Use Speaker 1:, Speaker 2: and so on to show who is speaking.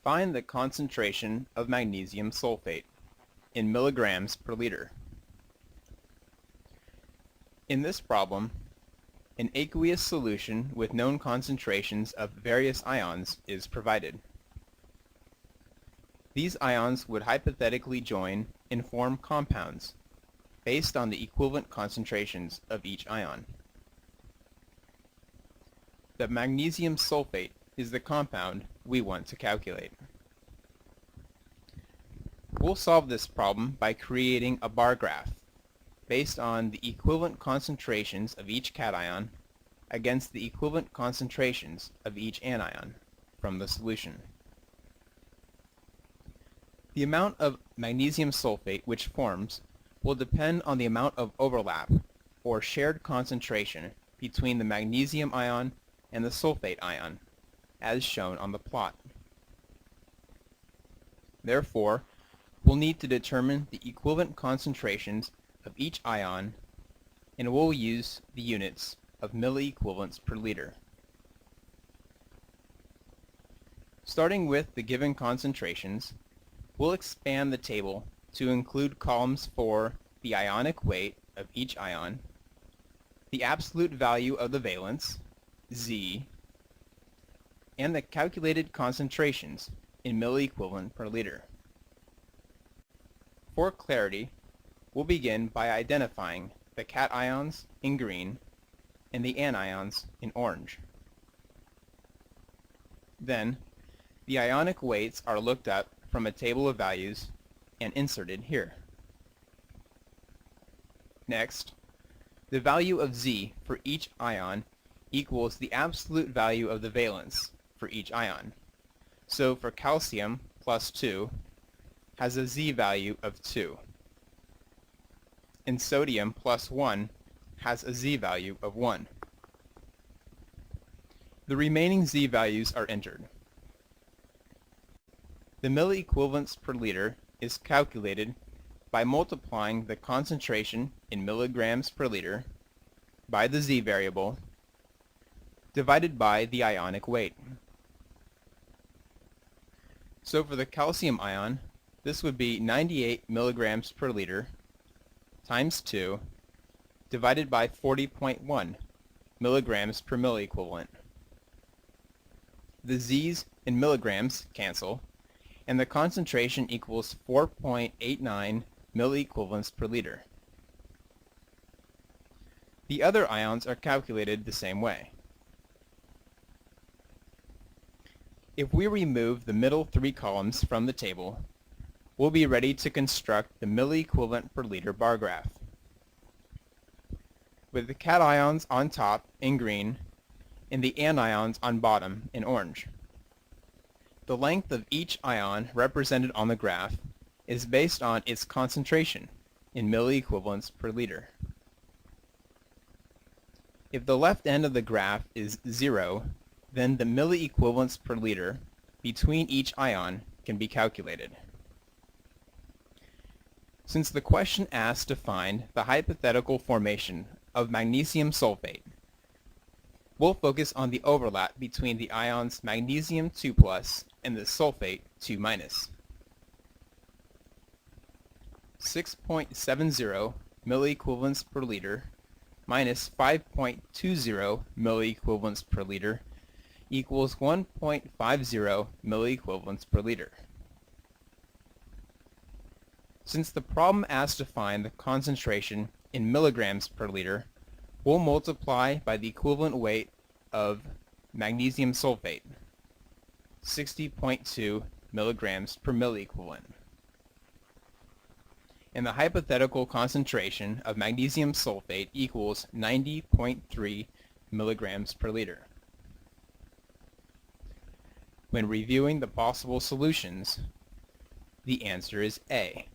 Speaker 1: Find the concentration of magnesium sulfate in milligrams per liter. In this problem, an aqueous solution with known concentrations of various ions is provided. These ions would hypothetically join and form compounds based on the equivalent concentrations of each ion. The magnesium sulfate is the compound we want to calculate. We'll solve this problem by creating a bar graph based on the equivalent concentrations of each cation against the equivalent concentrations of each anion from the solution. The amount of magnesium sulfate which forms will depend on the amount of overlap or shared concentration between the magnesium ion and the sulfate ion, as shown on the plot. Therefore, we'll need to determine the equivalent concentrations of each ion, and we'll use the units of milliequivalents per liter. Starting with the given concentrations, we'll expand the table to include columns for the ionic weight of each ion, the absolute value of the valence, Z, and the calculated concentrations in milliequivalent per liter. For clarity, we'll begin by identifying the cations in green and the anions in orange. Then, the ionic weights are looked up from a table of values and inserted here. Next, the value of Z for each ion equals the absolute value of the valence for each ion. So for calcium plus 2 has a Z value of 2, and sodium plus 1 has a Z value of 1. The remaining Z values are entered. The milliequivalents per liter is calculated by multiplying the concentration in milligrams per liter by the Z variable divided by the ionic weight. So for the calcium ion, this would be 98 milligrams per liter times 2 divided by 40.1 milligrams per milliequivalent. The Z's in milligrams cancel, and the concentration equals 4.89 milliequivalents per liter. The other ions are calculated the same way. If we remove the middle three columns from the table, we'll be ready to construct the milliequivalent per liter bar graph. With the cations on top in green and the anions on bottom in orange. The length of each ion represented on the graph is based on its concentration in milliequivalents per liter. If the left end of the graph is 0, then the milliequivalents per liter between each ion can be calculated. Since the question asks to find the hypothetical formation of magnesium sulfate, we'll focus on the overlap between the ions magnesium 2+ and the sulfate 2-. 6.70 milliequivalents per liter minus 5.20 milliequivalents per liter equals 1.50 milliequivalents per liter. Since the problem asks to find the concentration in milligrams per liter, we'll multiply by the equivalent weight of magnesium sulfate, 60.2 milligrams per milliequivalent. And the hypothetical concentration of magnesium sulfate equals 90.3 milligrams per liter. When reviewing the possible solutions, the answer is A.